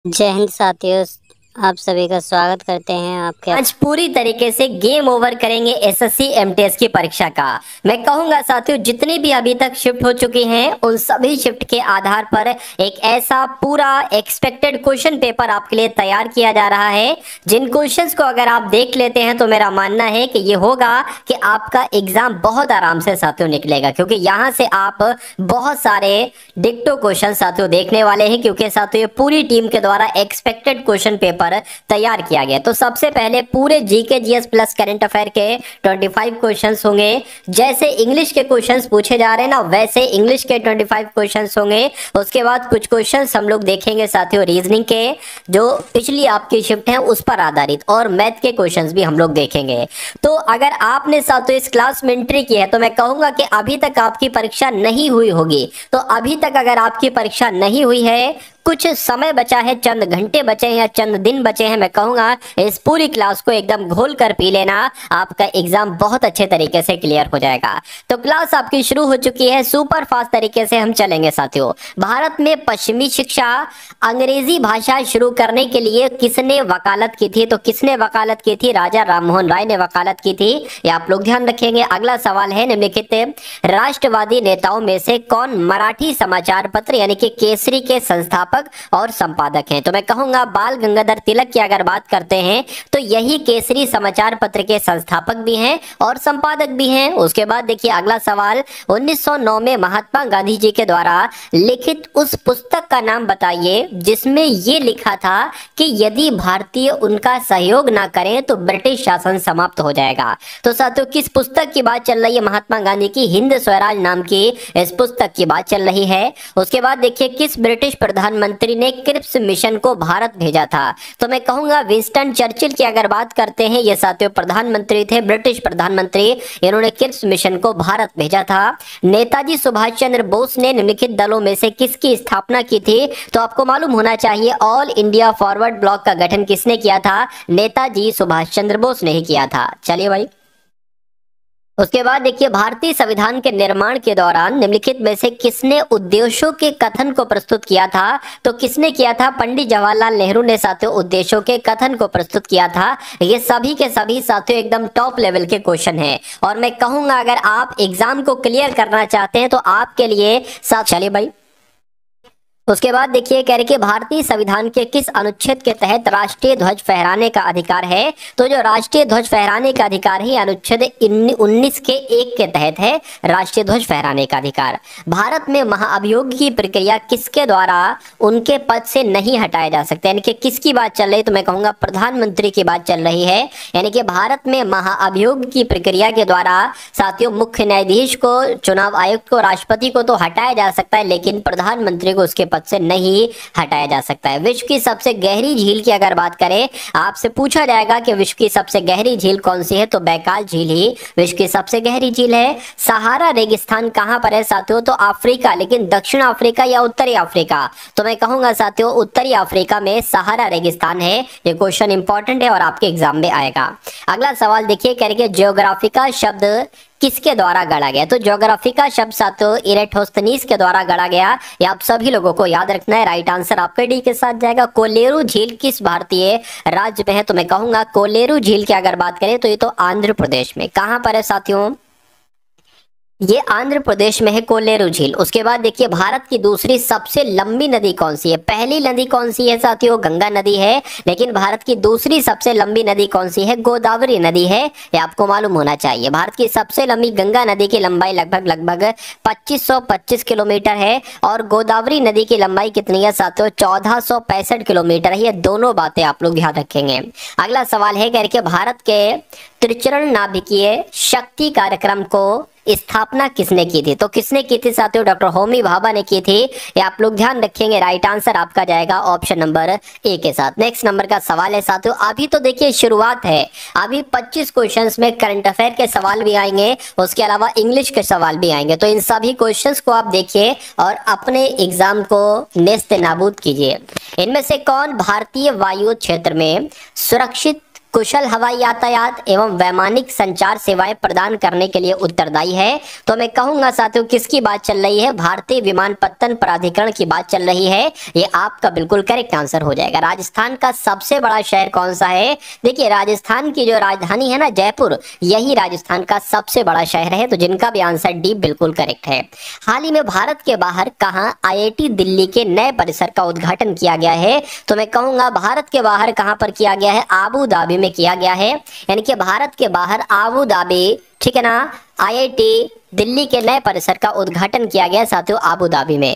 जय हिंद साथियों। आप सभी का स्वागत करते हैं आपके। आज पूरी तरीके से गेम ओवर करेंगे एसएससी एमटीएस की परीक्षा का। मैं कहूंगा साथियों, जितनी भी अभी तक शिफ्ट हो चुकी हैं उन सभी शिफ्ट के आधार पर एक ऐसा पूरा एक्सपेक्टेड क्वेश्चन पेपर आपके लिए तैयार किया जा रहा है, जिन क्वेश्चंस को अगर आप देख लेते हैं तो मेरा मानना है कि ये होगा कि आपका एग्जाम बहुत आराम से साथियों निकलेगा, क्योंकि यहां से आप बहुत सारे डिक्टो क्वेश्चन साथियों देखने वाले हैं, क्योंकि साथियों ये पूरी टीम के द्वारा एक्सपेक्टेड क्वेश्चन पेपर तैयार किया गया। तो सबसे पहले पूरे GK GS plus current affair के 25 क्वेश्चंस होंगे। जैसे इंग्लिश के क्वेश्चंस पूछे जा रहे हैं ना, वैसे इंग्लिश के 25 क्वेश्चंस होंगे। उसके बाद कुछ क्वेश्चंस हम लोग देखेंगे साथियों रीजनिंग के, जो पिछली आपकी शिफ्ट है उस पर आधारित, और मैथ के क्वेश्चंस भी हम लोग देखेंगे। तो अगर आपने साथियों इस क्लास में एंट्री की है तो मैं कहूंगा कि अभी तक आपकी परीक्षा नहीं हुई होगी। तो अभी तक अगर आपकी परीक्षा नहीं हुई है, कुछ समय बचा है, चंद घंटे बचे हैं या चंद दिन बचे हैं, मैं कहूंगा इस पूरी क्लास को एकदम घोल कर पी लेना, आपका एग्जाम बहुत अच्छे तरीके से क्लियर हो जाएगा। तो क्लास आपकी शुरू हो चुकी है, सुपर फास्ट तरीके से हम चलेंगे साथियों। भारत में पश्चिमी शिक्षा अंग्रेजी भाषा शुरू करने के लिए किसने वकालत की थी? तो किसने वकालत की थी? राजा राममोहन राय ने वकालत की थी, ये आप लोग ध्यान रखेंगे। अगला सवाल है, निम्नलिखित राष्ट्रवादी नेताओं में से कौन मराठी समाचार पत्र यानी कि केसरी के संस्थापक और संपादक हैं? तो मैं कहूंगा बाल गंगाधर तिलक की अगर बात करते हैं तो यही केसरी समाचार पत्र के संस्थापक भी हैं और संपादक भी हैं। उसके बाद देखिए अगला सवाल, 1909 में महात्मा गांधी जी के द्वारा लिखित उस पुस्तक का नाम बताइए जिसमें यह लिखा था कि यदि भारतीय उनका सहयोग ना करें तो ब्रिटिश शासन समाप्त हो जाएगा। तो साथियों किस पुस्तक की बात चल रही है? महात्मा गांधी की हिंद स्वराज नाम की इस पुस्तक की बात चल रही है। उसके बाद देखिए किस ब्रिटिश प्रधानमंत्री ने क्रिप्स मिशन को भारत भेजा था? तो मैं कहूंगा विंस्टन चर्चिल की अगर बात करते हैं, ये साथियों प्रधानमंत्री थे, ब्रिटिश प्रधानमंत्री, इन्होंने क्रिप्स मिशन को भारत भेजा था। नेताजी सुभाष चंद्र बोस ने निम्नलिखित दलों में से किसकी स्थापना की थी? तो आपको मालूम होना चाहिए ऑल इंडिया फॉरवर्ड ब्लॉक का गठन किसने किया था? नेताजी सुभाष चंद्र बोस ने ही किया था। चलिए भाई, उसके बाद देखिए भारतीय संविधान के निर्माण के दौरान निम्नलिखित में से किसने उद्देश्यों के कथन को प्रस्तुत किया था? तो किसने किया था? पंडित जवाहरलाल नेहरू ने साथियों उद्देश्यों के कथन को प्रस्तुत किया था। ये सभी के सभी साथियों एकदम टॉप लेवल के क्वेश्चन हैं, और मैं कहूंगा अगर आप एग्जाम को क्लियर करना चाहते हैं तो आपके लिए साथ चलिए भाई। उसके बाद देखिए कह रहे कि भारतीय संविधान के किस अनुच्छेद के तहत राष्ट्रीय ध्वज फहराने का अधिकार है? तो जो राष्ट्रीय ध्वज फहराने का अधिकार है अनुच्छेद 19 के 1 के तहत है राष्ट्रीय ध्वज फहराने का अधिकार। भारत में महाअभियोग की प्रक्रिया किसके द्वारा उनके पद से नहीं हटाए जा सकते? यानी कि किसकी बात चल रही है? तो मैं कहूंगा प्रधानमंत्री की बात चल रही है। यानी कि भारत में महाअभियोग की प्रक्रिया के द्वारा साथियों मुख्य न्यायाधीश को, चुनाव आयुक्त को, राष्ट्रपति को तो हटाया जा सकता है, लेकिन प्रधानमंत्री को उसके से नहीं हटाया जा सकता है। विश्व की सबसे गहरी झील की अगर बात करें, आपसे पूछा जाएगा कि विश्व की सबसे गहरी झील कौन सी है? तो बैकाल झील ही विश्व की सबसे गहरी झील है। सहारा रेगिस्तान कहां पर है साथियों? तो अफ्रीका, लेकिन दक्षिण अफ्रीका या उत्तरी अफ्रीका? तो मैं कहूंगा साथियों उत्तरी अफ्रीका में सहारा रेगिस्तान है। ये क्वेश्चन इंपॉर्टेंट है और आपके एग्जाम में आएगा। अगला सवाल देखिए कह रहे ज्योग्राफी का शब्द किसके द्वारा गढ़ा गया? तो ज्योग्राफी का शब्द साथियों इरेटोस्थनीज के द्वारा गढ़ा गया। ये आप सभी लोगों को याद रखना है। राइट आंसर आपका डी के साथ जाएगा। कोलेरू झील किस भारतीय राज्य में है? तो मैं कहूंगा कोलेरू झील की अगर बात करें तो ये तो आंध्र प्रदेश में। कहां पर है साथियों? ये आंध्र प्रदेश में है कोलेरू झील। उसके बाद देखिए भारत की दूसरी सबसे लंबी नदी कौन सी है? पहली नदी कौन सी है साथियों? गंगा नदी है, लेकिन भारत की दूसरी सबसे लंबी नदी कौन सी है? गोदावरी नदी है। ये आपको मालूम होना चाहिए। भारत की सबसे लंबी गंगा नदी की लंबाई लगभग 2525 किलोमीटर है, और गोदावरी नदी की लंबाई कितनी है साथियों? 1465 किलोमीटर है। ये दोनों बातें आप लोग ध्यान रखेंगे। अगला सवाल है कह भारत के त्रिचरण नाभिकीय शक्ति कार्यक्रम को स्थापना किसने की थी? तो किसने की थी साथियों? डॉक्टर होमी भाभा ने की थी। ये आप लोग ध्यान रखेंगे। राइट आंसर आपका जाएगा ऑप्शन नंबर ए के साथ। नेक्स्ट नंबर का सवाल है साथियों, अभी तो देखिए शुरुआत है, अभी 25 क्वेश्चंस में करंट अफेयर के सवाल भी आएंगे, उसके अलावा इंग्लिश के सवाल भी आएंगे। तो इन सभी क्वेश्चंस को आप देखिए और अपने एग्जाम को नेस्त नाबूद कीजिए। इनमें से कौन भारतीय वायु क्षेत्र में सुरक्षित कुशल हवाई यातायात एवं वैमानिक संचार सेवाएं प्रदान करने के लिए उत्तरदायी है। तो मैं कहूंगा साथियों किसकी बात चल रही है, भारतीय विमानपत्तन प्राधिकरण की बात चल रही है। ये आपका बिल्कुल करेक्ट आंसर हो जाएगा। राजस्थान का सबसे बड़ा शहर कौन सा है? देखिए राजस्थान की जो राजधानी है ना जयपुर, यही राजस्थान का सबसे बड़ा शहर है। तो जिनका भी आंसर डी बिल्कुल करेक्ट है। हाल ही में भारत के बाहर कहां आईआईटी दिल्ली के नए परिसर का उद्घाटन किया गया है? तो मैं कहूंगा भारत के बाहर कहां पर किया गया है? आबू धाबी में किया गया है। यानी कि भारत के बाहर आबू धाबी, ठीक है ना, आईआईटी दिल्ली के नए परिसर का उद्घाटन किया गया साथियों आबू धाबी में।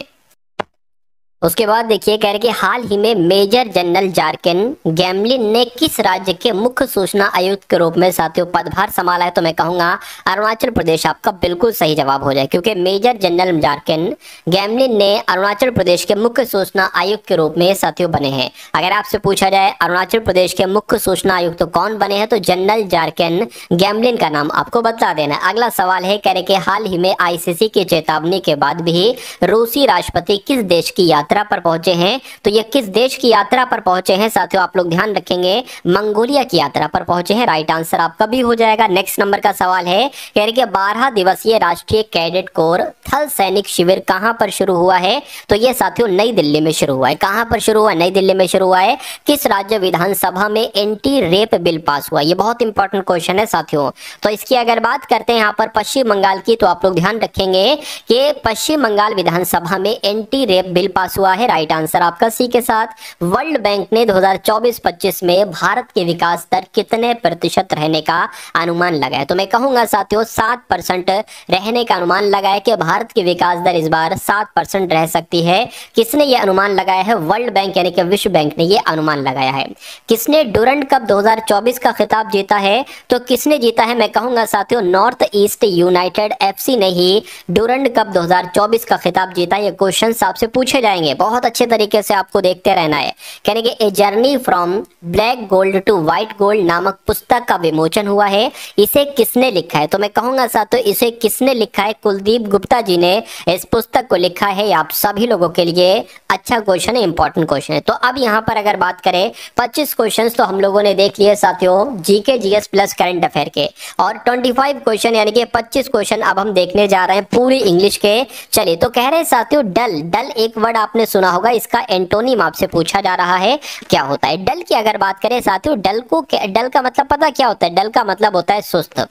उसके बाद देखिए कह रहे कि हाल ही में मेजर जनरल जार्किन गैमलिन ने किस राज्य के मुख्य सूचना आयुक्त के रूप में साथियों पदभार संभाला है? तो मैं कहूंगा अरुणाचल प्रदेश आपका बिल्कुल सही जवाब हो जाए, क्योंकि मेजर जनरल जार्किन गैमलिन ने अरुणाचल प्रदेश के मुख्य सूचना आयुक्त के रूप में साथियों बने हैं। अगर आपसे पूछा जाए अरुणाचल प्रदेश के मुख्य सूचना आयुक्त तो कौन बने हैं, तो जनरल जार्किन गैमलिन का नाम आपको बता देना। अगला सवाल है कह रहे कि हाल ही में आईसीसी की चेतावनी के बाद भी रूसी राष्ट्रपति किस देश की यात्रा पर पहुंचे हैं? तो ये किस देश की यात्रा पर पहुंचे हैं साथियों, आप लोग ध्यान रखेंगे, मंगोलिया की यात्रा पर पहुंचे हैं। राइट आंसर आपका भी हो जाएगा। नेक्स्ट नंबर का सवाल है कह रहे कि 12 दिवसीय राष्ट्रीय कैडेट कोर थल सैनिक शिविर कहां पर शुरू हुआ है? तो ये साथियों नई दिल्ली में शुरू हुआ है। कहां पर शुरू हुआ? नई दिल्ली में शुरू हुआ है। किस राज्य विधानसभा में एंटी रेप बिल पास हुआ? ये बहुत इंपॉर्टेंट क्वेश्चन है साथियों। तो इसकी अगर बात करते हैं यहाँ पर पश्चिम बंगाल की, तो आप लोग ध्यान रखेंगे कि पश्चिम बंगाल विधानसभा में एंटी रेप बिल पास हुआ है। राइट आंसर आपका सी के साथ। वर्ल्ड बैंक ने 2024-25 में भारत के विकास दर कितने प्रतिशत रहने का अनुमान लगाया? तो मैं कहूंगा साथियों 7% रहने का अनुमान लगाया कि भारत की विकास दर इस बार 7% रह सकती है। किसने यह अनुमान लगाया है? वर्ल्ड बैंक यानी कि विश्व बैंक ने यह अनुमान लगाया है। किसने डुरंड कप 2024 का खिताब जीता है? तो किसने जीता है? मैं कहूंगा साथियों नॉर्थ ईस्ट यूनाइटेड एफसी ने ही डुरंड कप 2024 का खिताब जीता। ये क्वेश्चन आपसे पूछे जाएंगे, बहुत अच्छे तरीके से आपको देखते रहना है। कहने कि a journey from black gold to white gold नामक पुस्तक का विमोचन हुआ है। इसे किसने लिखा है? तो मैं कहूंगा साथियों इसे किसने लिखा है? कुलदीप गुप्ता जी ने इस पुस्तक को लिखा है। आप सभी लोगों के लिए अच्छा क्वेश्चन है, इंपॉर्टेंट क्वेश्चन है। तो अब यहाँ पर अगर बात करें 25 क्वेश्चन तो हम लोगों ने देख लिए साथियों GK GS plus current affair के, और 25 क्वेश्चन यानी कि 25 क्वेश्चन अब हम देखने जा रहे हैं पूरी इंग्लिश के। चलिए तो कह रहे हैं साथियों डल, डल एक वर्ड आपने सुना होगा, इसका एंटोनिम आपसे पूछा जा रहा है क्या होता है? डल की अगर बात करें साथियों डल का मतलब पता क्या होता है? डल का मतलब होता है सुस्त,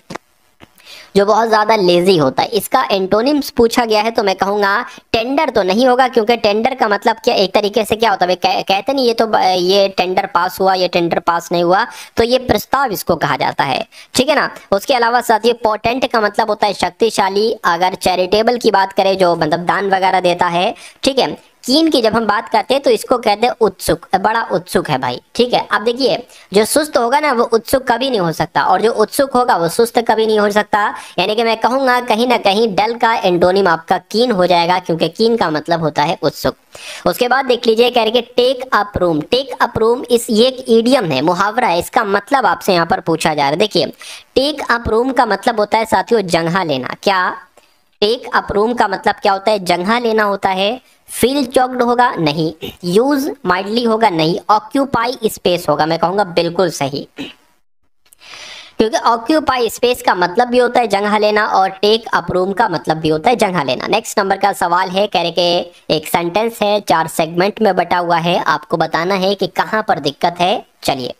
जो बहुत ज्यादा लेजी होता है। इसका एंटोनिम्स पूछा गया है तो मैं कहूंगा टेंडर तो नहीं होगा, क्योंकि टेंडर का मतलब क्या एक तरीके से क्या होता है कहते नहीं ये टेंडर पास हुआ, ये टेंडर पास नहीं हुआ, तो ये प्रस्ताव इसको कहा जाता है, ठीक है ना। उसके अलावा साथ ये पोटेंट का मतलब होता है शक्तिशाली। अगर चैरिटेबल की बात करें जो मतलब दान वगैरह देता है, ठीक है। कीन की जब हम बात करते हैं तो इसको कहते हैं उत्सुक, बड़ा उत्सुक है भाई, ठीक है। अब देखिए जो सुस्त होगा ना वो उत्सुक कभी नहीं हो सकता, और जो उत्सुक होगा वो सुस्त कभी नहीं हो सकता। यानी कि मैं कहूंगा कहीं ना कहीं डल का एंटोनिम आपका कीन हो जाएगा, क्योंकि कीन का मतलब होता है उत्सुक। उसके बाद देख लीजिए कह रहे कि take up room, take up room ये एक इडियम है, मुहावरा है, इसका मतलब आपसे यहाँ पर पूछा जा रहा है। देखिए टेक अप रूम का मतलब होता है साथियों जगह लेना। क्या टेक अप रूम का मतलब क्या होता है? जगह लेना होता है। फील चॉक्ड होगा? नहीं। यूज माइडली होगा? नहीं। ऑक्यूपाई स्पेस होगा? मैं कहूंगा बिल्कुल सही, क्योंकि ऑक्यूपाई स्पेस का मतलब भी होता है जगह लेना और टेक अप रूम का मतलब भी होता है जगह लेना। नेक्स्ट नंबर का सवाल है कह रहे कि एक सेंटेंस है 4 सेगमेंट में बटा हुआ है, आपको बताना है कि कहां पर दिक्कत है। चलिए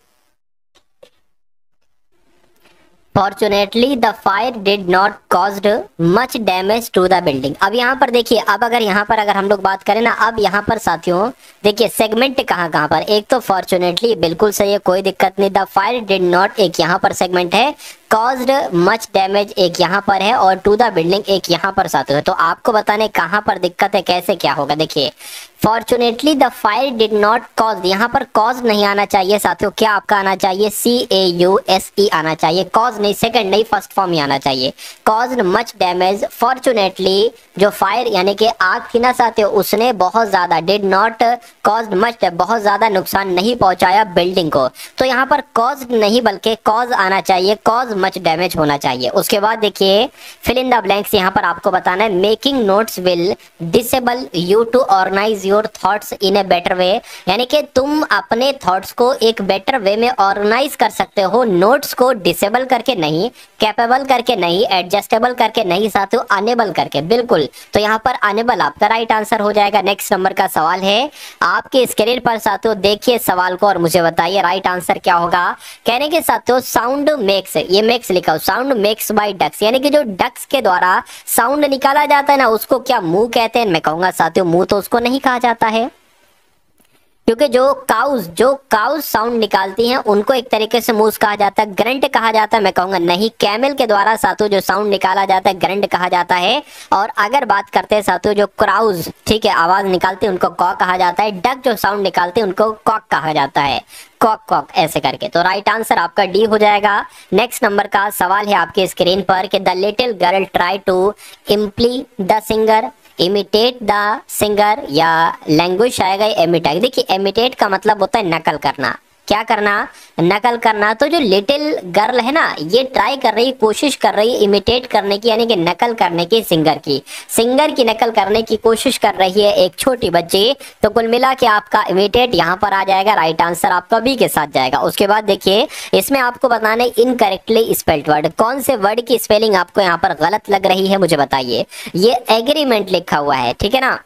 Fortunately, the fire did not caused much damage to the building। अब यहाँ पर देखिए, अब अगर यहाँ पर अगर हम लोग बात करें ना, अब यहाँ पर साथियों देखिए सेगमेंट कहाँ पर, एक तो फॉर्चुनेटली बिल्कुल सही है, कोई दिक्कत नहीं। द फायर डिड नॉट एक यहाँ पर सेगमेंट है, कॉज्ड मच डैमेज एक यहाँ पर है, और टू द बिल्डिंग एक यहाँ पर साथियों है। तो आपको बताने कहाँ पर दिक्कत है, कैसे क्या होगा। देखिए fortunately the fire did not cause, यहाँ पर कॉज नहीं आना चाहिए साथियों, क्या आपका आना चाहिए? CAUSE आना चाहिए, कॉज नहीं, सेकंड नहीं, फर्स्ट फॉर्म ही आना चाहिए। कॉज्ड मच डैमेज, फॉर्चुनेटली जो फायर यानी कि आग थी ना साथियों, उसने बहुत ज्यादा, डिड नॉट कॉज्ड मच, बहुत ज्यादा नुकसान नहीं पहुंचाया बिल्डिंग को। तो यहाँ पर कॉज्ड नहीं बल्कि कॉज आना चाहिए, कॉज मच डैमेज होना चाहिए। उसके बाद देखिए फिल इन द ब्लैंक्स, यहाँ पर आपको बताना है making notes will disable you to organise your thoughts in a better way, यानी कि तुम अपने थॉट्स को एक बेटर वे में ऑर्गेनाइज कर सकते हो, नोट्स को डिसेबल करके नहीं, कैपेबल करके नहीं, एडजस्टेबल करके नहीं, साथियों अनेबल करके, बिल्कुल। तो यहाँ पर अनेबल आपका राइट आंसर हो जाएगा। नेक्स्ट नंबर का सवाल है आपके स्क्रीन पर साथियों, देखिए सवाल को और मुझे बताइए राइट आंसर क्या होगा। कहने के साथियों साउंड मेक्स, ये मेक्स लिखा हो, साउंड मेक्स बाय डक्स, यानी कि जो डक्स के द्वारा साउंड निकाला जाता है ना, उसको क्या मुंह कहते हैं? मैं कहूंगा साथियों मुंह तो उसको नहीं कहा जाता है, क्योंकि जो काउज साउंड निकालती हैं उनको एक तरीके से मूस कहा जाता है, ग्रंट कहा जाता है। मैं कहूंगा नहीं, कैमल के द्वारा साथियों जो साउंड निकाला जाता है ग्रंट कहा जाता है। और अगर बात करते हैं साथियों जो क्राउज, ठीक है, आवाज निकालते हैं उनको कॉक कहा जाता है, डक जो साउंड निकालते हैं उनको कॉक कहा जाता है, कॉक कॉक ऐसे करके। तो राइट आंसर आपका डी हो जाएगा। नेक्स्ट नंबर का सवाल है आपके स्क्रीन पर कि the little girl try to imply the singer, imitate the singer, या लैंग्वेज आएगा इमिटेट। देखिए इमिटेट का मतलब होता है नकल करना, क्या करना? नकल करना। तो जो लिटिल गर्ल है ना, ये ट्राई कर रही, कोशिश कर रही इमिटेट करने की, यानी कि नकल करने की सिंगर की नकल करने की कोशिश कर रही है एक छोटी बच्ची। तो कुल मिला के आपका इमिटेट यहाँ पर आ जाएगा, राइट आंसर आपका बी के साथ जाएगा। उसके बाद देखिए इसमें आपको बताना है इनकरेक्टली स्पेल्ड वर्ड, कौन से वर्ड की स्पेलिंग आपको यहाँ पर गलत लग रही है मुझे बताइए। ये एग्रीमेंट लिखा हुआ है, ठीक है ना,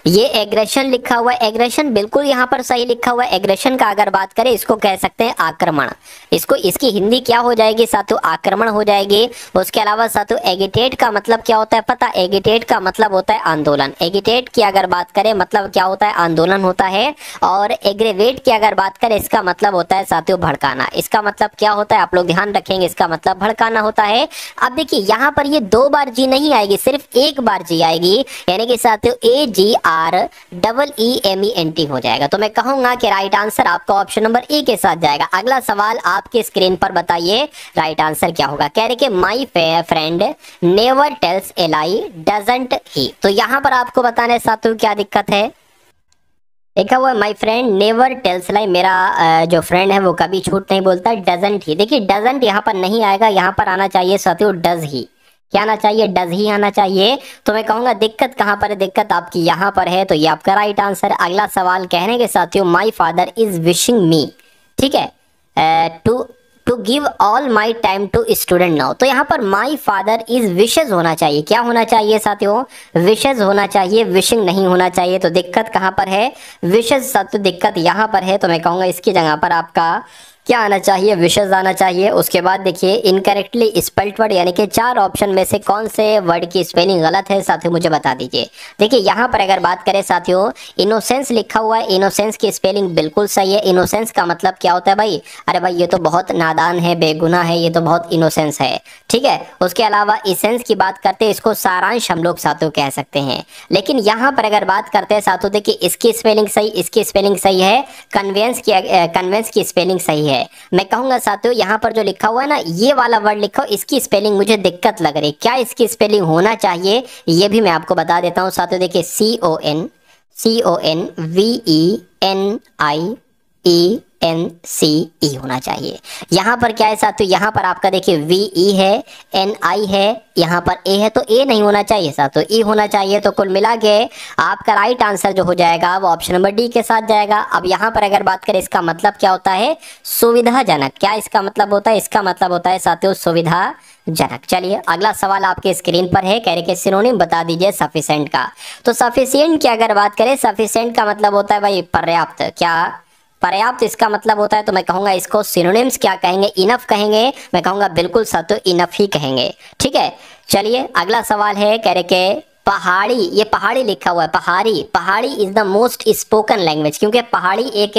ये एग्रेशन लिखा हुआ है, एग्रेशन बिल्कुल यहाँ पर सही लिखा हुआ है। एग्रेशन का अगर बात करें इसको कह सकते हैं आक्रमण, इसको इसकी हिंदी क्या हो जाएगी साथियों? आक्रमण हो जाएगी। उसके अलावा साथियों एगिटेट का मतलब क्या होता है पता? एगिटेट का मतलब होता है आंदोलन। एगिटेट की अगर बात करें मतलब क्या होता है? आंदोलन होता है। और एग्रेवेट की अगर बात करें इसका मतलब होता है साथियों भड़काना। इसका मतलब क्या होता है? आप लोग ध्यान रखेंगे, इसका मतलब भड़काना होता है। अब देखिए यहाँ पर ये 2 बार जी नहीं आएगी, सिर्फ 1 बार जी आएगी, यानी कि साथियों AGREEMENT हो जाएगा। तो मैं कहूंगा कि राइट आंसर आपका ऑप्शन नंबर ए के साथ जाएगा। अगला सवाल आपके स्क्रीन पर बताइए राइट आंसर क्या होगा। कह रहे कि my friend never tells A lie doesn't ही। तो यहाँ पर आपको बताना है साथियों क्या दिक्कत है। लिखा हुआ है माई फ्रेंड नेवर टेल्स लाई, मेरा जो फ्रेंड है वो कभी झूठ नहीं बोलता, डजंट ही। देखिए डजंट यहाँ पर नहीं आएगा, यहाँ पर आना चाहिए साथियों डज ही। क्या आना चाहिए? डज ही आना चाहिए। तो मैं कहूंगा दिक्कत कहां पर है? दिक्कत आपकी यहां पर है, तो ये आपका राइट आंसर। अगला सवाल कहने के साथियों my father is wishing me, ठीक है, to give all my time to student now. तो यहाँ पर माई फादर इज विशेज होना चाहिए। क्या होना चाहिए साथियों? विशेज होना चाहिए, विशिंग नहीं होना चाहिए। तो दिक्कत कहाँ पर है? विशेज साथियों दिक्कत यहाँ पर है। तो मैं कहूंगा इसकी जगह पर आपका क्या आना चाहिए? विशेष आना चाहिए। उसके बाद देखिए इनकरेक्टली स्पेल्ड वर्ड, यानी कि 4 ऑप्शन में से कौन से वर्ड की स्पेलिंग गलत है साथियों मुझे बता दीजिए। देखिए यहाँ पर अगर बात करें साथियों इनोसेंस लिखा हुआ है, इनोसेंस की स्पेलिंग बिल्कुल सही है। इनोसेंस का मतलब क्या होता है भाई? अरे भाई ये तो बहुत नादान है, बेगुनाह है, ये तो बहुत इनोसेंस है, ठीक है। उसके अलावा इसेंस की बात करते हैं, इसको सारांश हम लोग साथियों कह सकते हैं। लेकिन यहाँ पर अगर बात करते हैं साथियों देखिए इसकी स्पेलिंग सही, इसकी स्पेलिंग सही है, कन्वेंस की स्पेलिंग सही है। मैं कहूंगा साथियों यहाँ पर जो लिखा हुआ है ना ये वाला वर्ड लिखो, इसकी स्पेलिंग मुझे दिक्कत लग रही। क्या इसकी स्पेलिंग होना चाहिए ये भी मैं आपको बता देता हूँ साथियों। देखिए CONVENIENCE होना चाहिए। यहाँ पर क्या है साथियों? यहाँ पर आपका देखिए VE है, NI है, यहाँ पर A है, तो A नहीं होना चाहिए साथियों, E होना चाहिए। तो कुल मिला के आपका राइट आंसर जो हो जाएगा वो ऑप्शन नंबर डी के साथ जाएगा। अब यहाँ पर अगर बात करें इसका मतलब क्या होता है? सुविधाजनक। क्या इसका मतलब होता है? इसका मतलब होता है साथियों सुविधाजनक। चलिए अगला सवाल आपके स्क्रीन पर है, कह रहे कि सिनोनिम बता दीजिए सफिशिएंट का। तो सफिशिएंट की अगर बात करें, सफिशिएंट का मतलब होता है भाई पर्याप्त। क्या पर्याप्त इसका मतलब होता है? तो मैं कहूंगा इसको सिनोनिम्स क्या कहेंगे? इनफ कहेंगे। मैं कहूंगा बिल्कुल साथियों इनफ ही कहेंगे, ठीक है। चलिए अगला सवाल है, कह रहे कि पहाड़ी, ये पहाड़ी लिखा हुआ है, Pahari is the most spoken language, क्योंकि पहाड़ी एक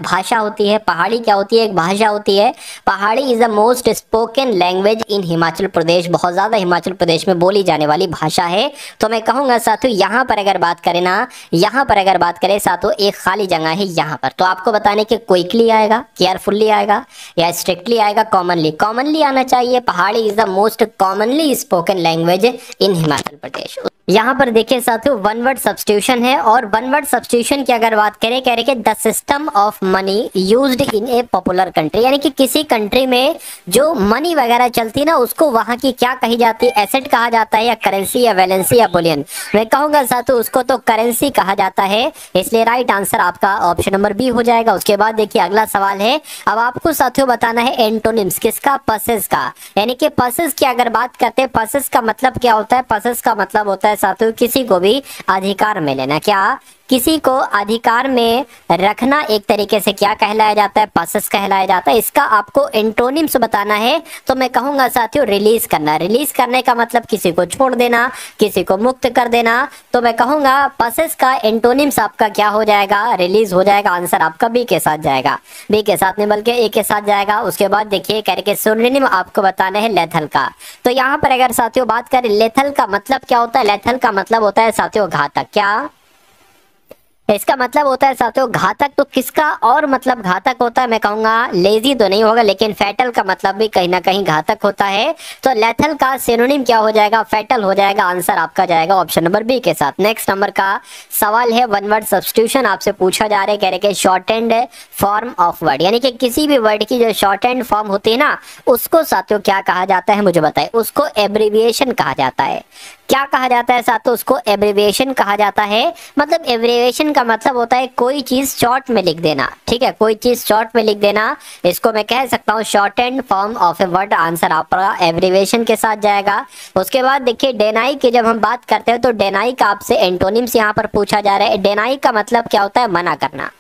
भाषा होती है। पहाड़ी क्या होती है? एक भाषा होती है। Pahari is the most spoken language in Himachal Pradesh, बहुत ज़्यादा हिमाचल प्रदेश में बोली जाने वाली भाषा है। तो मैं कहूँगा साथियों यहाँ पर अगर बात करें ना, यहाँ पर अगर बात करें साथियों एक खाली जगह है यहाँ पर, तो आपको बताने कि क्विकली आएगा, केयरफुल्ली आएगा, या स्ट्रिक्टली आएगा, कॉमनली आना चाहिए। Pahari is the most commonly spoken language in Himachal Pradesh. यहाँ पर देखिए साथियों वन वर्ड सब्स्टिट्यूशन है, और वन वर्ड सब्स्टिट्यूशन की अगर बात करें, कह रहे कि the system of money used in A popular country, यानी कि किसी कंट्री में जो मनी वगैरह चलती ना उसको वहां की क्या कही जाती है, एसेट कहा जाता है या करेंसी या वैलेंसी या बुलियन। मैं कहूंगा साथियों उसको तो करेंसी कहा जाता है, इसलिए राइट आंसर आपका ऑप्शन नंबर बी हो जाएगा। उसके बाद देखिए अगला सवाल है, अब आपको साथियों बताना है एंटोनिम्स किसका, पसेस का, यानी कि पसेस की अगर बात करते हैं, पसेस का मतलब क्या होता है, पसेस का मतलब होता है साथियों किसी को भी अधिकार में लेना, क्या किसी को अधिकार में रखना, एक तरीके से क्या कहलाया जाता है, पसेस कहलाया जाता है। इसका आपको एंटोनिम्स बताना है तो मैं कहूंगा साथियों रिलीज करना। रिलीज करने का मतलब किसी को छोड़ देना, किसी को मुक्त कर देना, तो मैं कहूंगा पसेस का एंटोनिम्स आपका क्या हो जाएगा, रिलीज हो जाएगा। आंसर आपका बी के साथ जाएगा, बी के साथ नहीं बल्कि ए के साथ जाएगा। उसके बाद देखिए करके सिनोनिम आपको बताना है लेथल का। तो यहाँ पर अगर साथियों बात करें लेथल का मतलब क्या होता है, लेथल का मतलब होता है साथियों घातक, क्या इसका मतलब होता है साथियों घातक। तो किसका और मतलब घातक होता है, मैं कहूंगा लेजी तो नहीं होगा लेकिन फैटल का मतलब भी कहीं ना कहीं घातक होता है। तो लेथल का सिनोनिम क्या हो जाएगा, फैटल हो जाएगा। आंसर आपका जाएगा ऑप्शन नंबर बी के साथ। नेक्स्ट नंबर का सवाल है वन वर्ड सब्स्टिट्यूशन आपसे पूछा जा रहा है, कह रहे कि short and form of word, यानी कि किसी भी वर्ड की जो शॉर्ट एंड फॉर्म होती है ना उसको साथियों क्या कहा जाता है, मुझे बताए। उसको एब्रीविएशन कहा जाता है। क्या कहा जाता है साथियों, उसको एब्रीविएशन कहा जाता है। मतलब एब्रीविएशन का मतलब होता है कोई चीज शॉर्ट में लिख देना, ठीक है, कोई चीज शॉर्ट में लिख देना, इसको मैं कह सकता हूँ short and form of a word. Answer आपका एब्रीविएशन के साथ जाएगा। उसके बाद देखिए डेनाई की जब हम बात करते हैं तो डेनाई का आपसे एंटोनिम्स यहाँ पर पूछा जा रहा है। डेनाई का मतलब क्या होता है, मना करना।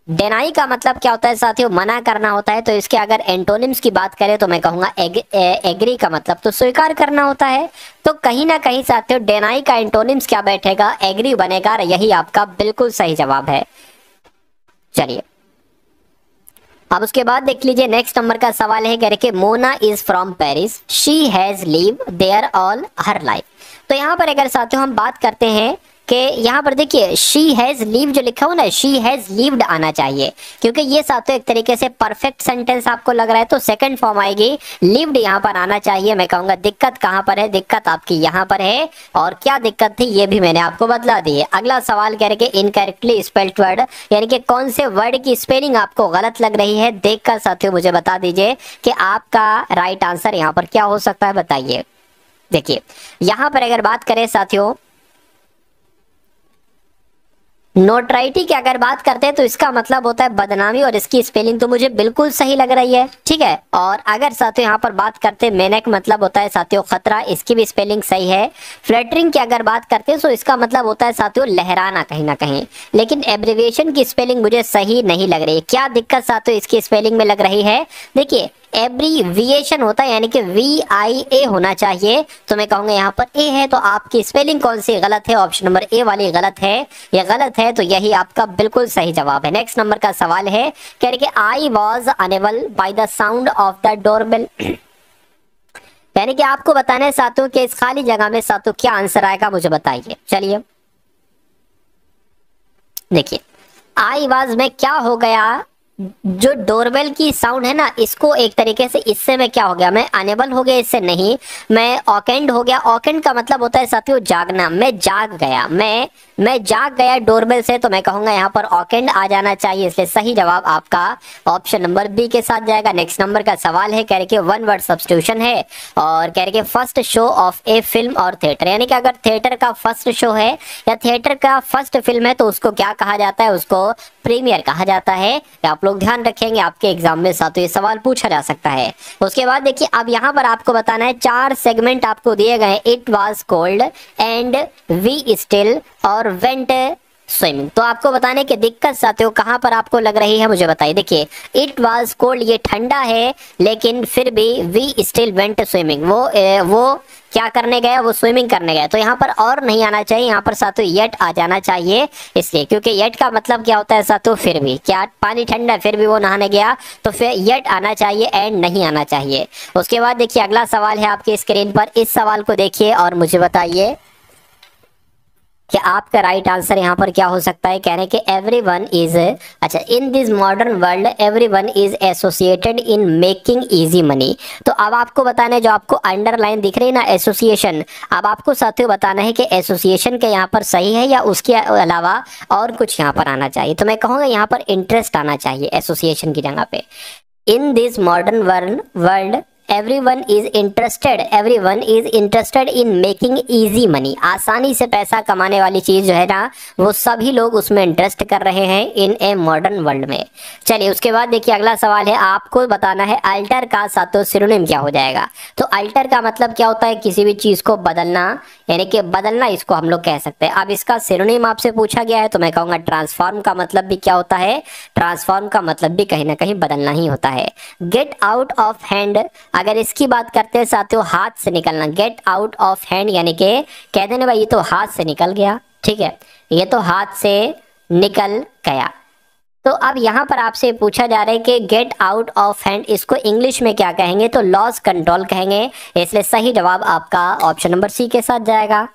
डेनाई का मतलब क्या होता है साथियों, मना करना होता है। तो इसके अगर एंटोनिम्स की बात करें तो मैं कहूंगा एग्री का मतलब तो स्वीकार करना होता है। तो कहीं ना कहीं साथियों डेनाई का एंटोनिम्स क्या बैठेगा, एग्री बनेगा। यही आपका बिल्कुल सही जवाब है। चलिए अब उसके बाद देख लीजिए नेक्स्ट नंबर का सवाल है, कह रहे कि Mona is from Paris, she has live there all her life. तो यहाँ पर अगर साथियों हम बात करते हैं कि यहाँ पर देखिए शी हैज लिव जो लिखा हो ना, शी हैज लिव्ड आना चाहिए, क्योंकि ये साथियों एक तरीके से परफेक्ट सेंटेंस आपको लग रहा है तो सेकंड फॉर्म आएगी, लिव्ड यहाँ पर आना चाहिए। मैं कहूंगा दिक्कत कहाँ पर है, दिक्कत आपकी यहाँ पर है। और क्या दिक्कत थी ये भी मैंने आपको बतला दी है। अगला सवाल कह रहे कि इनकरेक्टली स्पेल्ड वर्ड, यानी कि कौन से वर्ड की स्पेलिंग आपको गलत लग रही है, देखकर साथियों मुझे बता दीजिए कि आपका राइट आंसर यहाँ पर क्या हो सकता है, बताइए। देखिए यहाँ पर अगर बात करें साथियों नोटराइटी की अगर बात करते हैं तो इसका मतलब होता है बदनामी, और इसकी स्पेलिंग तो मुझे बिल्कुल सही लग रही है, ठीक है। और अगर साथियों यहाँ पर बात करते हैं मेनक मतलब होता है साथियों खतरा, इसकी भी स्पेलिंग सही है। फ्लैटरिंग की अगर बात करते हैं तो इसका मतलब होता है साथियों लहराना कहीं ना कहीं, लेकिन एब्रिविएशन की स्पेलिंग मुझे सही नहीं लग रही है। क्या दिक्कत साथियों इसकी स्पेलिंग में लग रही है, देखिए एब्रीविएशन होता है यानी कि VIA होना चाहिए। तो मैं कहूंगा यहाँ पर ए है, तो आपकी स्पेलिंग कौन सी गलत है, ऑप्शन नंबर ए वाली गलत है, ये गलत है। तो यही आपका बिल्कुल सही जवाब है। नेक्स्ट नंबर का सवाल है, कह रहे कि I was unable by the sound of the doorbell, यानी कि आपको बताना है साथियों कि इस खाली जगह में साथियों क्या आंसर आएगा, मुझे बताइए। चलिए देखिए आई वॉज में क्या हो गया, जो डोरबेल की साउंड है ना इसको एक तरीके से इससे मैं क्या हो गया, मैं अनेबल हो गया, इससे नहीं, मैं ऑकेंड हो गया। ऑकेंड का मतलब होता है साथियों जागना, मैं जाग गया, मैं जाग गया डोरबेल से। तो मैं कहूंगा यहाँ पर ऑकेंड आ जाना चाहिए, इसलिए सही जवाब आपका ऑप्शन नंबर बी के साथ जाएगा। नेक्स्ट नंबर का सवाल है, कह रहे कि वन वर्ड सब्स्टिट्यूशन है और कह रहे कि फर्स्ट शो ऑफ ए फिल्म और थिएटर, यानी कि अगर थिएटर का फर्स्ट शो है या थिएटर का फर्स्ट फिल्म है तो उसको क्या कहा जाता है, उसको प्रीमियर कहा जाता है। आप लोग ध्यान रखेंगे आपके एग्जाम में साथियों ये सवाल पूछा जा सकता है। उसके बाद देखिए अब यहाँ पर आपको बताना है, 4 सेगमेंट आपको दिए गए, it was cold and we still और वेंट स्विमिंग। तो आपको बताने की दिक्कत साथियों कहां पर आपको लग रही है, मुझे बताइए। देखिए इट वाज कोल्ड ये ठंडा है, लेकिन फिर भी वी स्टिल वेंट स्विमिंग, वो क्या करने गया, वो स्विमिंग करने गया। तो यहाँ पर और नहीं आना चाहिए, यहाँ पर साथियों येट आ जाना चाहिए, इसलिए क्योंकि येट का मतलब क्या होता है साथियों, फिर भी क्या पानी ठंडा है फिर भी वो नहाने गया, तो फिर येट आना चाहिए एंड नहीं आना चाहिए। उसके बाद देखिए अगला सवाल है आपके स्क्रीन पर, इस सवाल को देखिए और मुझे बताइए। कि आपका राइट आंसर यहाँ पर क्या हो सकता है। कह रहे हैं कि एवरीवन इज, अच्छा, in this modern world everyone is associated in making easy money. तो अब आपको बताना है, जो आपको अंडरलाइन दिख रही है ना एसोसिएशन, अब आपको साथियों बताना है कि एसोसिएशन के यहाँ पर सही है या उसके अलावा और कुछ यहाँ पर आना चाहिए। तो मैं कहूँगा यहाँ पर इंटरेस्ट आना चाहिए एसोसिएशन की जगह पे। In this modern world everyone is interested in making easy money. आसानी से पैसा कमाने वाली चीज जो है ना, वो सभी लोग उसमें इंटरेस्ट कर रहे हैं इन ए मॉडर्न वर्ल्ड में। चलिए उसके बाद देखिए अगला सवाल है, आपको बताना है अल्टर का सातों सिनोनिम क्या हो जाएगा। तो अल्टर का मतलब क्या होता है, किसी भी चीज को बदलना, यानी कि बदलना इसको हम लोग कह सकते हैं। अब इसका सिनोनिम आपसे पूछा गया है तो मैं कहूंगा ट्रांसफॉर्म का मतलब भी क्या होता है, ट्रांसफॉर्म का मतलब भी कहीं ना कहीं बदलना ही होता है। गेट आउट ऑफ हैंड, अगर इसकी बात करते हैं साथियों, हाथ से निकलना, गेट आउट ऑफ हैंड यानी कि कहते हैं भाई ये तो हाथ से निकल गया, ठीक है, ये तो हाथ से निकल गया। तो अब यहां पर आपसे पूछा जा रहा है कि गेट आउट ऑफ हैंड इसको इंग्लिश में क्या कहेंगे, तो लॉस कंट्रोल कहेंगे। इसलिए सही जवाब आपका ऑप्शन नंबर सी के साथ जाएगा।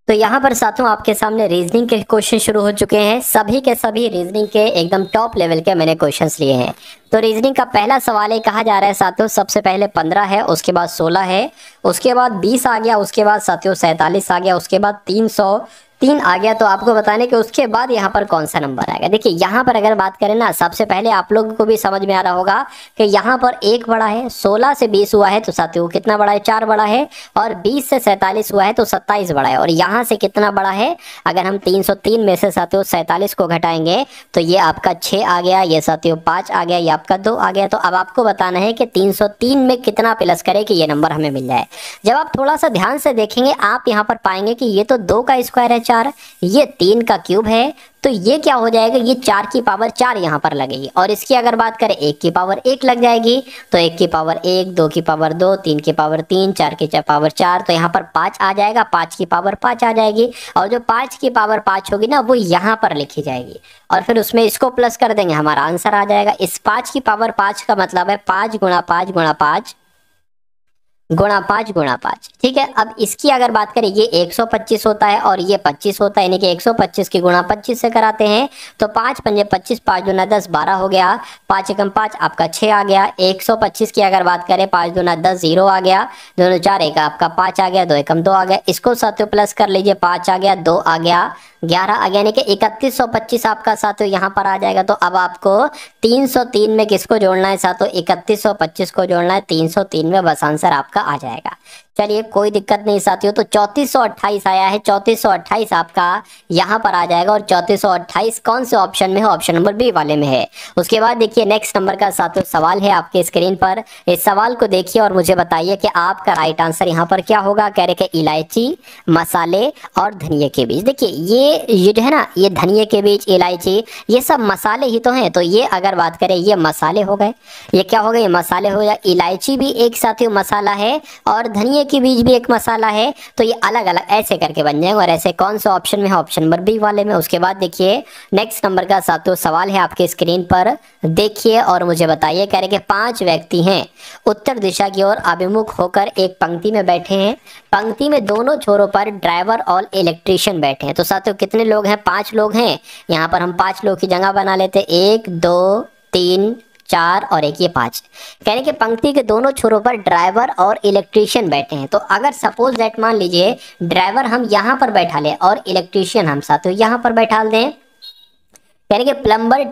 तो यहाँ पर साथियों आपके सामने रीजनिंग के क्वेश्चन शुरू हो चुके हैं। सभी के सभी रीजनिंग के एकदम टॉप लेवल के मैंने क्वेश्चंस लिए हैं। तो रीजनिंग का पहला सवाल है, कहा जा रहा है साथियों सबसे पहले 15 है, उसके बाद 16 है, उसके बाद 20 आ गया, उसके बाद साथियों 47 आ गया, उसके बाद 303 आ गया। तो आपको बताने कि उसके बाद यहाँ पर कौन सा नंबर आएगा। देखिए यहाँ पर अगर बात करें ना, सबसे पहले आप लोगों को भी समझ में आ रहा होगा कि यहाँ पर एक बड़ा है, 16 से 20 हुआ है तो साथियों कितना बड़ा है, 4 बड़ा है, और 20 से 47 हुआ है तो 27 बड़ा है, और यहाँ से कितना बड़ा है, अगर हम 303 में से साथियों 47 को घटाएंगे तो ये आपका 6 आ गया, ये साथियों 5 आ गया, ये आपका 2 आ गया। तो अब आपको बताना है कि 303 में कितना प्लस करे कि ये नंबर हमें मिल जाए। जब आप थोड़ा सा ध्यान से देखेंगे आप यहाँ पर पाएंगे कि ये तो 2 का स्क्वायर है 4, ये 3 का क्यूब है, तो ये क्या हो जाएगा, ये 4 की पावर 4 यहाँ पर लगेगी, और इसकी अगर बात करें 1 की पावर 1 लग जाएगी, तो 1 की पावर 1, 2 की पावर 2, 3 की पावर 3, 4 की पावर 4, तो यहाँ पर 5 आ जाएगा, 5 की पावर 5 आ जाएगी, और जो 5 की पावर 5 होगी ना वो यहाँ पर लिखी जाएगी, और फिर उसमें इसको प्लस कर देंगे, हमारा आंसर आ जाएगा। इस 5 की पावर 5 का मतलब है 5 गुणा 5 गुणा 5 गुणा 5 गुणा 5, ठीक है। अब इसकी अगर बात करें ये 125 होता है और ये 25 होता है, यानी कि 125 की गुणा 25 से कराते हैं तो 5 पंजे 25, 5 दूना 10, 12 हो गया, 5 एकम 5 आपका 6 आ गया। 125 की अगर बात करें 5 दूना 10, 0 आ गया, 2 4 एक आपका 5 आ गया, 2 एकम 2 आ गया, इसको साथियों प्लस कर लीजिए, 5 आ गया, 2 आ गया, 11 आ गया, यानी कि 3125 आपका साथियों यहाँ पर आ जाएगा। तो अब आपको 303 में किसको जोड़ना है साथियों, 3125 को जोड़ना है 303 में, बस आंसर आपका आ जाएगा। चलिए कोई दिक्कत नहीं साथियों, तो 3428 आया है, 3428 आपका यहाँ पर आ जाएगा, और 3428 कौन से ऑप्शन में है, ऑप्शन नंबर बी वाले में है। उसके बाद देखिए नेक्स्ट नंबर का साथियों सवाल है आपके स्क्रीन पर, इस सवाल को देखिए और मुझे बताइए कि आपका राइट आंसर यहाँ पर क्या होगा। कह रहे कि इलायची, मसाले और धनिये के बीज। देखिए ये जो है ना, ये धनिये के बीज, इलायची, ये सब मसाले ही तो हैं, तो ये अगर बात करें ये मसाले हो गए, ये क्या हो गए, ये मसाले हो गए। इलायची भी एक साथियों मसाला है और धनिये के बीज भी एक मसाला है, तो ये अलग अलग ऐसे करके बन जाएंगे, और ऐसे कौन से ऑप्शन में है, ऑप्शन नंबर बी वाले में। उसके बाद देखिए नेक्स्ट नंबर का साथियों सवाल है आपके स्क्रीन पर, देखिए और मुझे बताइए। कह रहे कि 5 व्यक्ति हैं, उत्तर दिशा की ओर अभिमुख होकर एक पंक्ति में बैठे हैं, पंक्ति में दोनों छोरों पर ड्राइवर और इलेक्ट्रीशियन बैठे हैं। तो साथियों कितने लोग हैं, 5 लोग हैं। यहाँ पर हम 5 लोग की जगह बना लेते, 1 2 3 4 और एक ये 5। कह रहे कि पंक्ति के दोनों छोरों पर ड्राइवर और इलेक्ट्रीशियन बैठे हैं। तो अगर सपोज दैट मान लीजिए ड्राइवर हम यहाँ पर बैठा ले और इलेक्ट्रीशियन हम साथियों यहाँ पर बैठा दें, यानी कि प्लम्बर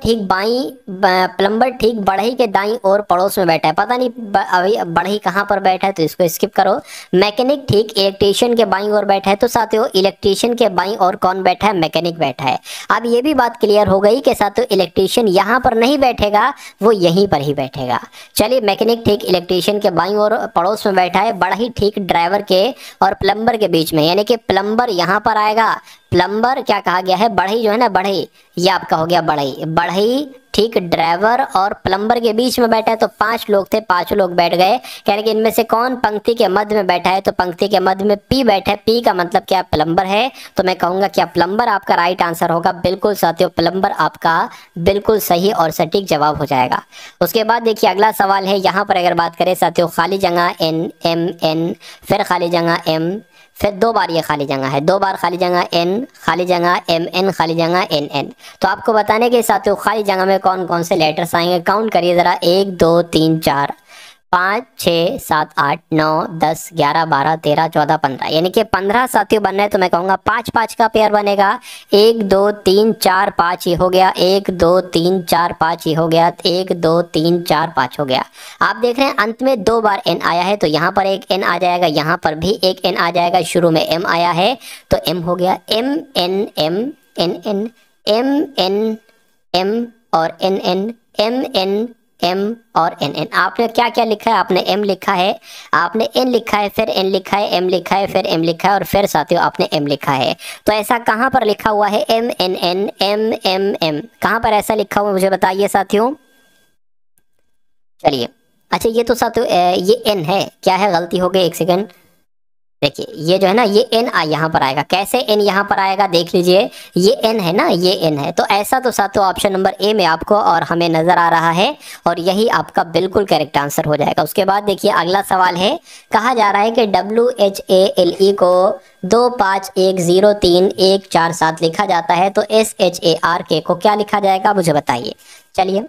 ठीक बढ़ई के दाईं ओर पड़ोस में बैठा है, पता नहीं अभी बढ़ई कहाँ पर बैठा है तो इसको स्किप करो। मैकेनिक ठीक इलेक्ट्रीशियन के बाईं ओर बैठा है, तो साथियों इलेक्ट्रीशियन के बाईं ओर कौन बैठा है, मैकेनिक बैठा है। अब ये भी बात क्लियर हो गई कि साथियों इलेक्ट्रीशियन यहाँ पर नहीं बैठेगा, वो यहीं पर ही बैठेगा। चलिए मैकेनिक ठीक इलेक्ट्रीशियन के बाईं ओर पड़ोस में बैठा है, बढ़ई ठीक ड्राइवर के और प्लम्बर के बीच में, यानी कि प्लम्बर यहाँ पर आएगा। प्लम्बर क्या कहा गया है, बढ़ई जो है ना, बढ़ई ये आपका हो गया बढ़ई, बढ़ई ठीक ड्राइवर और प्लम्बर के बीच में बैठा है। तो 5 लोग थे, 5 लोग बैठ गए। कह रहे कि इनमें से कौन पंक्ति के मध्य में बैठा है, तो पंक्ति के मध्य में पी बैठा है, पी का मतलब क्या, प्लम्बर है। तो मैं कहूंगा क्या प्लम्बर आपका राइट आंसर होगा। बिल्कुल साथियों प्लम्बर आपका बिल्कुल सही और सटीक जवाब हो जाएगा। उसके बाद देखिए अगला सवाल है, यहाँ पर अगर बात करें साथियों, खाली जगह एन एम एन, फिर खाली जगह एम, फिर 2 बार ये खाली जगह है, 2 बार खाली जगह n, खाली जगह mn, खाली जगह nn। तो आपको बताने के साथियों खाली जगह में कौन कौन से लेटर्स आएंगे, काउंट करिए ज़रा। 1 2 3 4 5 6 7 8 9 10 11 12 13 14 15, यानी कि 15 साथियों बनना है। तो मैं कहूँगा 5 5 का पेयर बनेगा। 1 2 3 4 5 ये हो गया, 1 2 3 4 5 ये हो गया, 1 2 3 4 5 हो गया। आप देख रहे हैं अंत में 2 बार n आया है, तो यहाँ पर एक n आ जाएगा, यहाँ पर भी एक n आ जाएगा, शुरू में m आया है तो m हो गया। m n m n n m n m और n n m n m और n n। आपने क्या क्या लिखा है, आपने m लिखा है, आपने n लिखा है, फिर n लिखा है, m लिखा है, फिर m लिखा है और फिर साथियों आपने m लिखा है। तो ऐसा कहाँ पर लिखा हुआ है m n n m m m, कहाँ पर ऐसा लिखा हुआ मुझे बताइए साथियों। चलिए अच्छा ये तो साथियों ये n है, क्या है गलती हो गई, एक सेकंड। देखिए ये जो है ना ये n यहाँ पर आएगा, कैसे n यहाँ पर आएगा देख लीजिए, ये n है ना, ये n है। तो ऐसा तो साथियों ऑप्शन नंबर ए में आपको और हमें नजर आ रहा है और यही आपका बिल्कुल करेक्ट आंसर हो जाएगा। उसके बाद देखिए अगला सवाल है, कहा जा रहा है कि WHALE को 25103147 लिखा जाता है, तो SHARK को क्या लिखा जाएगा मुझे बताइए। चलिए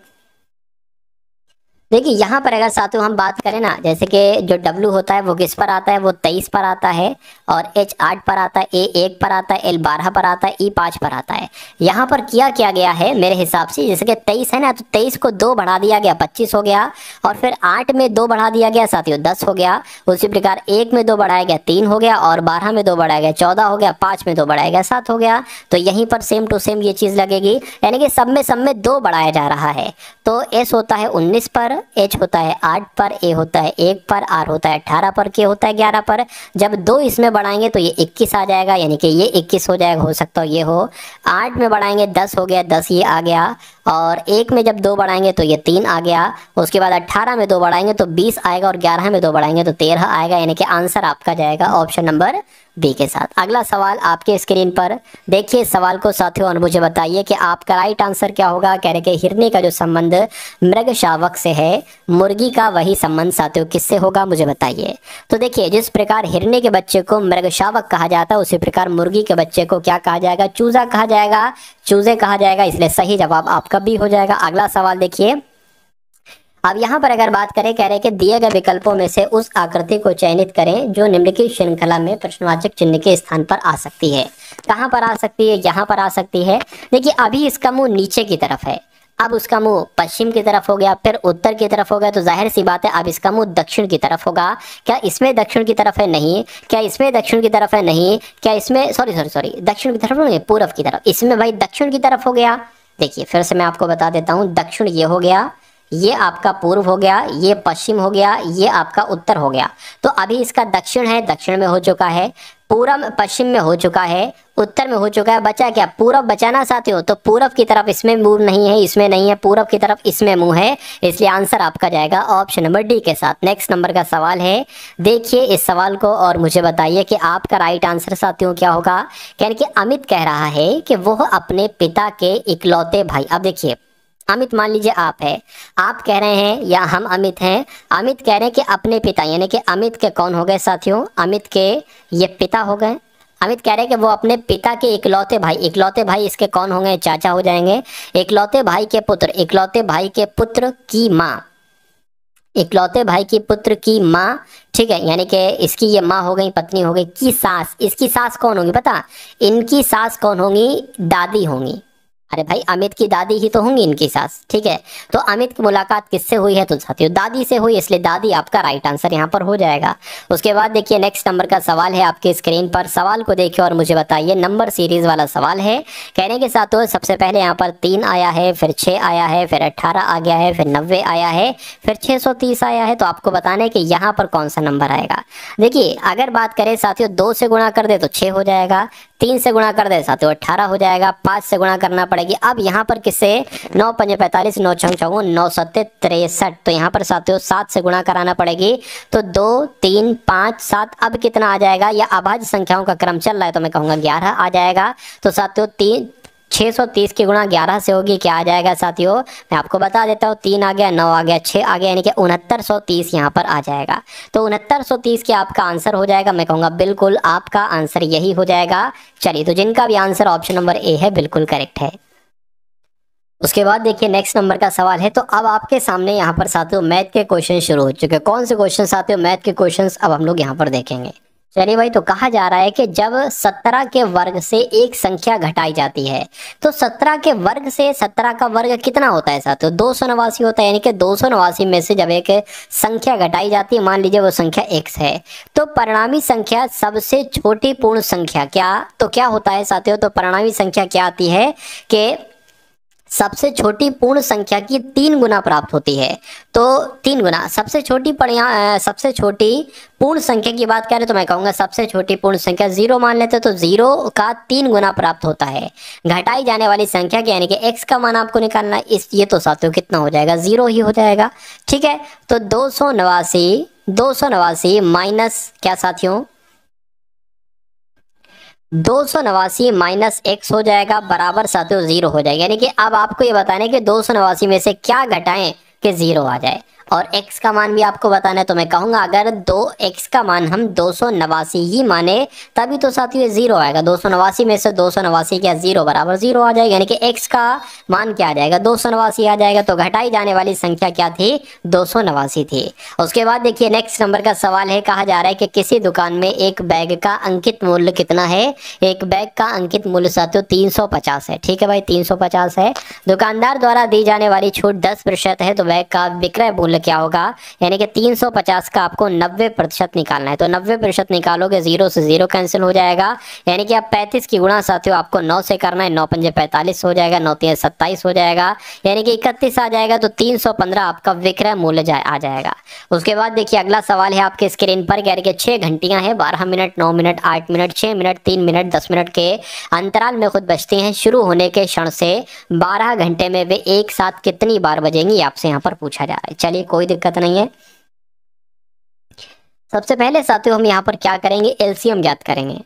देखिए यहाँ पर अगर साथियों हम बात करें ना, जैसे कि जो W होता है वो किस पर आता है, वो 23 पर आता है, और H 8 पर आता है, A 1 पर आता है, L 12 पर आता है, E 5 पर आता है। यहाँ पर किया गया है मेरे हिसाब से, जैसे कि 23 है ना, तो 23 को 2 बढ़ा दिया गया 25 हो गया, और फिर 8 में 2 बढ़ा दिया गया साथियों 10 हो गया। उसी प्रकार 1 में 2 बढ़ाया गया 3 हो गया, और 12 में 2 बढ़ाया गया 14 हो गया, 5 में 2 बढ़ाया गया 7 हो गया। तो यहीं पर सेम टू सेम ये चीज़ लगेगी, यानी कि सब में 2 बढ़ाया जा रहा है। तो S होता है 19 पर, H होता है 8 पर, A होता है 1 पर, R होता है 18 पर, K होता है 11 पर। जब 2 इसमें बढ़ाएंगे तो ये 21 आ जाएगा, यानी कि ये 21 हो जाएगा, हो सकता हो ये हो। 8 में बढ़ाएंगे 10 हो गया, 10 ये आ गया, और 1 में जब 2 बढ़ाएंगे तो ये 3 आ गया। उसके बाद 18 में 2 बढ़ाएंगे तो 20 आएगा, और 11 में 2 बढ़ाएंगे तो 13 आएगा, यानी कि आंसर आपका जाएगा ऑप्शन नंबर बी के साथ। अगला सवाल आपके स्क्रीन पर देखिए इस सवाल को साथियों और मुझे बताइए कि आपका राइट आंसर क्या होगा। कह रहे कि हिरनी का जो संबंध मृग शावक से है, मुर्गी का वही संबंध साथियों किससे होगा मुझे बताइए। तो देखिए जिस प्रकार हिरनी के बच्चे को मृग शावक कहा जाता है, उसी प्रकार मुर्गी के बच्चे को क्या कहा जाएगा, चूजा कहा जाएगा, चूजे कहा जाएगा, इसलिए सही जवाब आपका बी हो जाएगा। अगला सवाल देखिए, अब यहाँ पर अगर बात करें, कह रहे हैं कि दिए गए विकल्पों में से उस आकृति को चयनित करें जो निम्नलिखित श्रृंखला में प्रश्नवाचक चिन्ह के स्थान पर आ सकती है। कहाँ पर आ सकती है, यहाँ पर आ सकती है। देखिए अभी इसका मुंह नीचे की तरफ है, अब उसका मुंह पश्चिम की तरफ हो गया, फिर उत्तर की तरफ हो गया, तो जाहिर सी बात है अब इसका मुंह दक्षिण की तरफ होगा। क्या इसमें दक्षिण की तरफ है, नहीं। क्या इसमें दक्षिण की तरफ है, नहीं। क्या इसमें सॉरी दक्षिण की तरफ नहीं, पूर्व की तरफ, इसमें भाई दक्षिण की तरफ हो गया। देखिए फिर से मैं आपको बता देता हूँ, दक्षिण ये हो गया, ये आपका पूर्व हो गया, ये पश्चिम हो गया, ये आपका उत्तर हो गया। तो अभी इसका दक्षिण है, दक्षिण में हो चुका है, पूर्व पश्चिम में हो चुका है, उत्तर में हो चुका है, बचा क्या, पूर्व बचाना साथियों। तो पूर्व की तरफ इसमें मुंह नहीं है, इसमें नहीं है, पूर्व की तरफ इसमें मुंह है, इसलिए आंसर आपका जाएगा ऑप्शन नंबर डी के साथ। नेक्स्ट नंबर का सवाल है, देखिए इस सवाल को और मुझे बताइए कि आपका राइट आंसर साथियों क्या होगा। यानी कि अमित कह रहा है कि वह अपने पिता के इकलौते भाई, अब देखिए अमित मान लीजिए आप है, आप कह रहे हैं या हम अमित हैं, अमित कह रहे हैं कि अपने पिता, यानी कि अमित के कौन हो गए साथियों, अमित के ये पिता हो गए। अमित कह रहे हैं कि वो अपने पिता के इकलौते भाई, इकलौते भाई इसके कौन होंगे, चाचा हो जाएंगे। इकलौते भाई के पुत्र, इकलौते भाई के पुत्र की माँ, इकलौते भाई की पुत्र की माँ, ठीक है, यानी कि इसकी ये माँ हो गई, पत्नी हो गई, की सास, इसकी सास कौन होगी पता, इनकी सास कौन होंगी, दादी होंगी। अरे भाई अमित की दादी ही तो होंगी इनकी सास, ठीक है। तो अमित की मुलाकात किससे हुई है, तो साथियों दादी से हुई, इसलिए दादी आपका राइट आंसर यहाँ पर हो जाएगा। उसके बाद देखिए नेक्स्ट नंबर का सवाल है आपके स्क्रीन पर, सवाल को देखिए और मुझे बताइए, नंबर सीरीज वाला सवाल है। कहने के साथ सबसे पहले यहाँ पर 3 आया है, फिर 6 आया है, फिर 18 आ गया है, फिर 90 आया है, फिर 630 आया है। तो आपको बताना है कि यहाँ पर कौन सा नंबर आएगा। देखिए अगर बात करें साथियों 2 से गुणा कर दे तो 6 हो जाएगा, 3 से गुणा कर दे साथियों 18 हो जाएगा, 5 से गुणा करना पड़ेगी। अब यहाँ पर किससे, 9 पंजे 45, 9 छंग 54, 9 सत्ते 63, तो यहाँ पर साथियों 7 से गुणा कराना पड़ेगी। तो 2 3 5 7, अब कितना आ जाएगा, या अभाज्य संख्याओं का क्रम चल रहा है तो मैं कहूँगा 11 आ जाएगा। तो साथियों 630 की गुणा 11 से होगी, क्या आ जाएगा साथियों, मैं आपको बता देता हूँ। 3 आ गया, 9 आ गया, 6 आ गया, यानी कि 6930 यहाँ पर आ जाएगा। तो 6930 के आपका आंसर हो जाएगा। मैं कहूँगा बिल्कुल आपका आंसर यही हो जाएगा। चलिए, तो जिनका भी आंसर ऑप्शन नंबर ए है बिल्कुल करेक्ट है। उसके बाद देखिए नेक्स्ट नंबर का सवाल है। तो अब आपके सामने यहाँ पर साथियों मैथ के क्वेश्चन शुरू हो चुके हैं। कौन से क्वेश्चन साथियों, मैथ के क्वेश्चंस अब हम लोग यहाँ पर देखेंगे। चलिए भाई, तो कहा जा रहा है कि जब 17 के वर्ग से एक संख्या घटाई जाती है, तो 17 के वर्ग से 17 का वर्ग कितना होता है साथियों, 289 होता है। यानी कि 289 में से जब एक संख्या घटाई जाती है, मान लीजिए वो संख्या x है, तो परिणामी संख्या सबसे छोटी पूर्ण संख्या क्या होता है साथियों, तो परिणामी संख्या क्या आती है कि सबसे छोटी पूर्ण संख्या की 3 गुना प्राप्त होती है। तो 3 गुना सबसे छोटी पूर्ण संख्या की बात करें तो मैं कहूँगा सबसे छोटी पूर्ण संख्या 0 मान लेते, तो 0 का 3 गुना प्राप्त होता है घटाई जाने वाली संख्या की, यानी कि x का मान आपको निकालना है। ये तो साथियों कितना हो जाएगा, 0 ही हो जाएगा। ठीक है, तो 289 माइनस क्या साथियों, 289 माइनस x हो जाएगा बराबर साथियों 0 हो जाएगा। यानी कि अब आपको ये बताना है कि 289 में से क्या घटाएं कि 0 आ जाए, और x का मान भी आपको बताना है। तो मैं कहूंगा अगर x का मान हम 289 ही माने तभी तो साथियों ये 0 आएगा। 289 में से 289 क्या 0 बराबर 0 आ जाएगा, यानी कि x का मान क्या आ जाएगा, 289 आ जाएगा। तो घटाई जाने वाली संख्या क्या थी, 289 थी। उसके बाद देखिए नेक्स्ट नंबर का सवाल है। कहा जा रहा है कि किसी दुकान में एक बैग का अंकित मूल्य कितना है। एक बैग का अंकित मूल्य साथियों 350 है। ठीक है भाई, 350 है। दुकानदार द्वारा दी जाने वाली छूट 10% है, तो बैग का विक्रय मूल्य क्या होगा, यानी कि 350 का आपको 90% निकालना है। तो 90% निकालोगे, 0 से 0 कैंसिल हो जाएगा, यानी कि आप 35 की गुणा साथियों आपको 9 से करना है। 9 पंजे 45 हो जाएगा, 9 3 27 हो जाएगा, यानी कि 31 आ जाएगा। तो 315 आपका विक्रय मूल्य आ जाएगा। उसके बाद देखिए अगला सवाल है आपके स्क्रीन पर, यानी कि 6 घंटियां हैं, 12 minute, 9 minute, 8 minute, 6 minute, 3 minute, 10 minute के अंतराल में खुद बजती हैं। शुरू होने के क्षण से 12 घंटे में वे एक साथ कितनी बार बजेंगी, आपसे यहाँ पर पूछा जा रहा है। चलिए, कोई दिक्कत नहीं है। सबसे पहले साथियों हम यहाँ पर क्या करेंगे, एलसीएम ज्ञात करेंगे।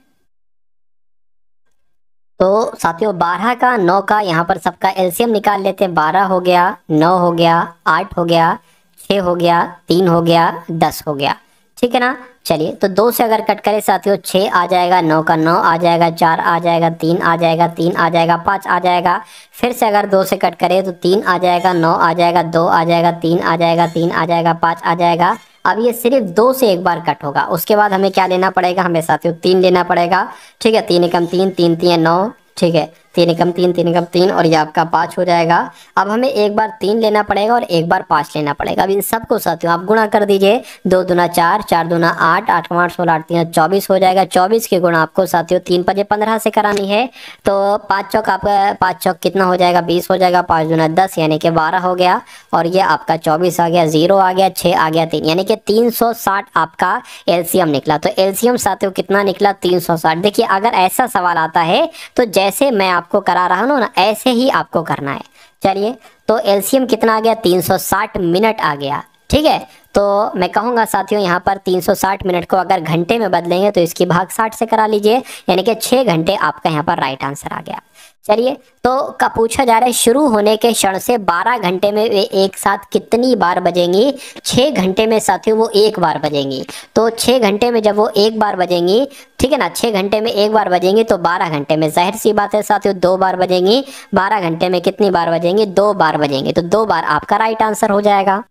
तो साथियों 12 का 9 का यहाँ पर सबका एलसीएम निकाल लेते हैं। 12 हो गया, 9 हो गया, 8 हो गया, 6 हो गया, 3 हो गया, 10 हो गया। ठीक है ना। चलिए, तो 2 से अगर कट करें साथियों 6 आ जाएगा, 9 का 9 आ जाएगा, 4 आ जाएगा, 3 आ जाएगा, 3 आ जाएगा, 5 आ जाएगा। फिर से अगर 2 से कट करें तो 3 आ जाएगा, 9 आ जाएगा, 2 आ जाएगा, 3 आ जाएगा, 3 आ जाएगा, 5 आ जाएगा। अब ये सिर्फ 2 से एक बार कट होगा। उसके बाद हमें क्या लेना पड़ेगा, हमें साथियों 3 लेना पड़ेगा। ठीक है, 3 एकम 3, 3 3 9। ठीक है, 3 एकम 3, 3 एकम 3, और ये आपका 5 हो जाएगा। अब हमें एक बार 3 लेना पड़ेगा और एक बार 5 लेना पड़ेगा। अब इन सबको साथियों आप गुणा कर दीजिए। 2 दूना 4, 4 दूना 8, 8 8 16, 8 3 24 हो जाएगा। 24 के गुणा आपको साथियों 3 5 15 से करानी है। तो 5 चौक आपका 5 चौक कितना हो जाएगा, 20 हो जाएगा। 5 दूना 10 यानी कि 12 हो गया, और ये आपका 24 आ गया, 0 आ गया, 6 आ गया, 3, यानी कि 360 आपका एलसीएम निकला। तो एलसीएम साथियों कितना निकला, 360। देखिए अगर ऐसा सवाल आता है तो जैसे मैं आपको करा रहा हूं ना, ऐसे ही आपको करना है। चलिए, तो एलसीएम कितना आ गया, 360 मिनट आ गया। ठीक है, तो मैं कहूँगा साथियों यहाँ पर 360 मिनट को अगर घंटे में बदलेंगे तो इसकी भाग 60 से करा लीजिए, यानी कि 6 घंटे आपका यहाँ पर राइट आंसर आ गया। चलिए, तो का पूछा जा रहा है शुरू होने के क्षण से 12 घंटे में वे एक साथ कितनी बार बजेंगी। 6 घंटे में साथियों वो एक बार बजेंगी। तो 6 घंटे में जब वो एक बार बजेंगी, ठीक है ना, 6 घंटे में एक बार बजेंगी, तो 12 घंटे में जाहिर सी बात है साथियों 2 बार बजेंगी। 12 घंटे में कितनी बार बजेंगी, 2 बार बजेंगी। तो 2 बार आपका राइट आंसर हो जाएगा।